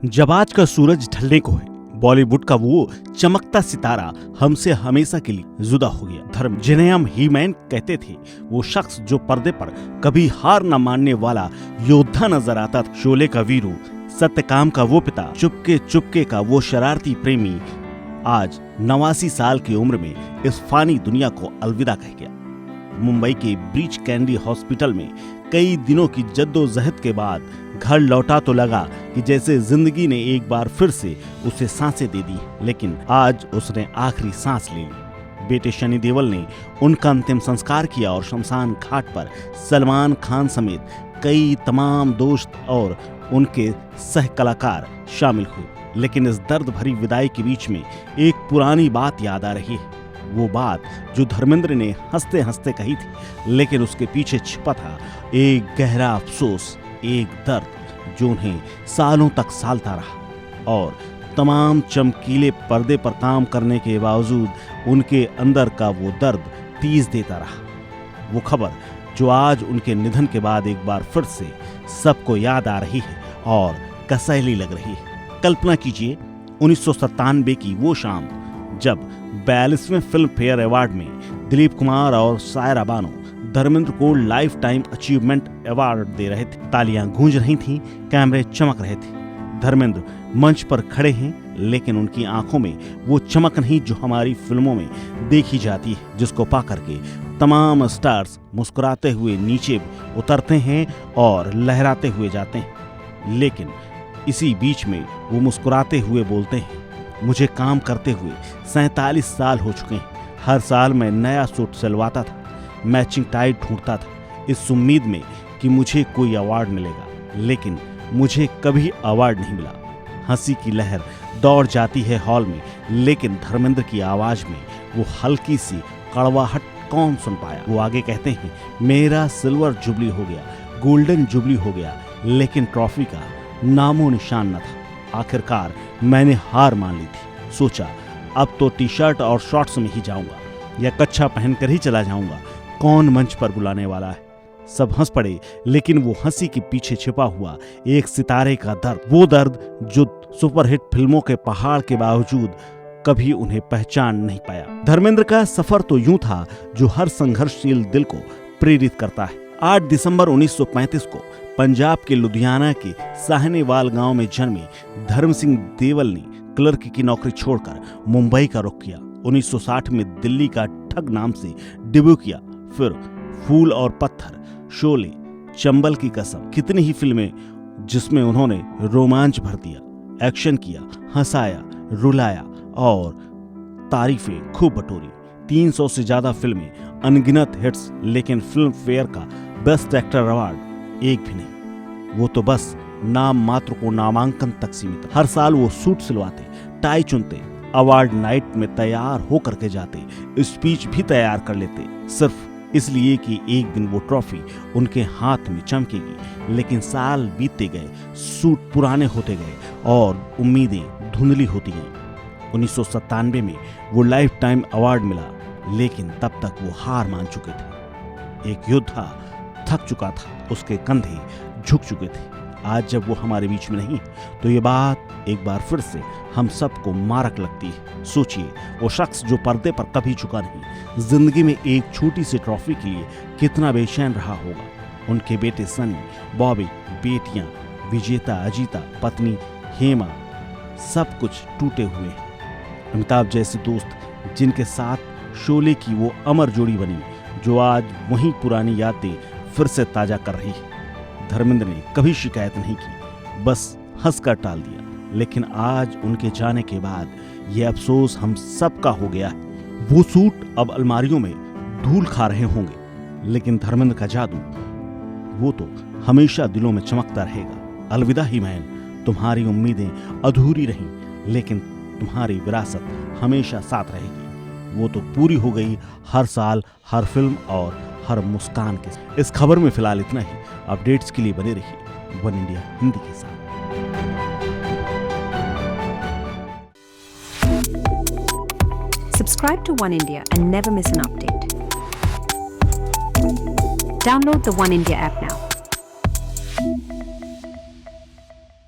जब आज का सूरज ढलने को है, बॉलीवुड का वो चमकता सितारा हमसे हमेशा के लिए जुदा हो गया। धर्म, जिन्हें हम ही मैन कहते थे, वो शख्स जो पर्दे पर कभी हार न मानने वाला योद्धा नजर आता था। शोले का वीरू, सत्यकाम का वो पिता, चुपके चुपके का वो शरारती प्रेमी, आज 89 साल की उम्र में इस फानी दुनिया को अलविदा कह गया। मुंबई के ब्रीच कैंडी हॉस्पिटल में कई दिनों की जद्दोजहद के बाद घर लौटा तो लगा कि जैसे जिंदगी ने एक बार फिर से उसे सांसें दे दी, लेकिन आज उसने आखिरी सांस ले ली। बेटे शनि देओल ने उनका अंतिम संस्कार किया और शमशान घाट पर सलमान खान समेत कई तमाम दोस्त और उनके सह कलाकार शामिल हुए। लेकिन इस दर्द भरी विदाई के बीच में एक पुरानी बात याद आ रही है, वो बात जो धर्मेंद्र ने हंसते हंसते कही थी, लेकिन उसके पीछे छिपा था एक गहरा अफसोस, एक दर्द जो उन्हें सालों तक सालता रहा। और तमाम चमकीले पर्दे पर काम करने के बावजूद उनके अंदर का वो दर्द तीज देता रहा। वो खबर जो आज उनके निधन के बाद एक बार फिर से सबको याद आ रही है और कसैली लग रही है। कल्पना कीजिए 1997 की वो शाम जब 42वें फिल्म फेयर अवार्ड में दिलीप कुमार और सायरा बानो धर्मेंद्र को लाइफ टाइम अचीवमेंट अवार्ड दे रहे थे। तालियां गूंज रही थीं, कैमरे चमक रहे थे। धर्मेंद्र मंच पर खड़े हैं, लेकिन उनकी आंखों में वो चमक नहीं जो हमारी फिल्मों में देखी जाती है, जिसको पाकर के तमाम स्टार्स मुस्कुराते हुए नीचे उतरते हैं और लहराते हुए जाते हैं। लेकिन इसी बीच में वो मुस्कुराते हुए बोलते हैं, मुझे काम करते हुए 47 साल हो चुके हैं। हर साल मैं नया सूट सिलवाता था, मैचिंग टाई ढूंढता था, इस उम्मीद में कि मुझे कोई अवार्ड मिलेगा, लेकिन मुझे कभी अवार्ड नहीं मिला। हंसी की लहर दौड़ जाती है हॉल में, लेकिन धर्मेंद्र की आवाज में वो हल्की सी कड़वाहट कौन सुन पाया। वो आगे कहते हैं, मेरा सिल्वर जुबली हो गया, गोल्डन जुबली हो गया, लेकिन ट्रॉफी का नामो निशान न था। आखिरकार मैंने हार मान ली थी। सोचा अब तो टी शर्ट और शॉर्ट्स में ही जाऊंगा या कच्छा पहनकर ही चला जाऊंगा, कौन मंच पर बुलाने वाला है। सब हंस पड़े, लेकिन वो हंसी के पीछे छिपा हुआ एक सितारे का दर्द, वो दर्द जो सुपरहिट फिल्मों के पहाड़ के बावजूद कभी उन्हें पहचान नहीं पाया। धर्मेंद्र का सफर तो यूं था जो हर संघर्षशील दिल को प्रेरित करता है। 8 दिसंबर 1935 को पंजाब के लुधियाना के साहनेवाल गांव में जन्मे धर्म सिंह देओल ने क्लर्क की नौकरी छोड़कर मुंबई का रुख किया। 1960 में दिल्ली का ठग नाम से डेब्यू किया, फिर फूल और पत्थर, शोले, चंबल की कसम, कितनी ही फिल्में जिसमें उन्होंने रोमांच भर दिया, एक्शन किया, हंसाया, रुलाया और तारीफें खूब बटोरी। 300 से ज्यादा फिल्में, अनगिनत हिट्स, लेकिन फिल्म फेयर का बेस्ट एक्टर अवार्ड एक भी नहीं। वो तो बस नाम मात्र को नामांकन तक सीमित। हर साल वो सूट सिलवाते, टाई चुनते, अवार्ड नाइट में तैयार होकर के जाते, स्पीच भी तैयार कर लेते, सिर्फ इसलिए कि एक दिन वो ट्रॉफी उनके हाथ में चमकेगी। लेकिन साल बीतते गए, सूट पुराने होते गए और उम्मीदें धुंधली होती गईं। 1997 में वो लाइफ टाइम अवार्ड मिला, लेकिन तब तक वो हार मान चुके थे। एक योद्धा थक चुका था, उसके कंधे झुक चुके थे। आज जब वो हमारे बीच में नहीं, तो ये बात एक बार फिर से हम सबको मारक लगती है। सोचिए, वो शख्स जो पर्दे पर कभी झुका नहीं, जिंदगी में एक छोटी सी ट्रॉफी के लिए कितना बेचैन रहा होगा। उनके बेटे सनी, बॉबी, बेटियां विजेता, अजीता, पत्नी हेमा, सब कुछ टूटे हुए हैं। अमिताभ जैसे दोस्त जिनके साथ शोले की वो अमर जोड़ी बनी, जो आज वही पुरानी यादें फिर से ताजा कर रही है। धर्मेंद्र ने कभी शिकायत नहीं की, बस हंसकर टाल दिया। लेकिन आज उनके जाने के बाद ये अफसोस हम सबका हो गया है। वो सूट अब अलमारियों में धूल खा रहे होंगे, लेकिन धर्मेंद्र का जादू वो तो हमेशा दिलों में चमकता रहेगा। अलविदा ही मैन, तुम्हारी उम्मीदें अधूरी रहीं, लेकिन तुम्हारी विरासत हमेशा साथ रहेगी। वो तो पूरी हो गई हर साल, हर फिल्म और हर मुस्कान के। इस खबर में फिलहाल इतना ही। अपडेट्स के लिए बने रहिए वन इंडिया हिंदी के साथ। Subscribe to One India and never miss an update. Download the One India app now.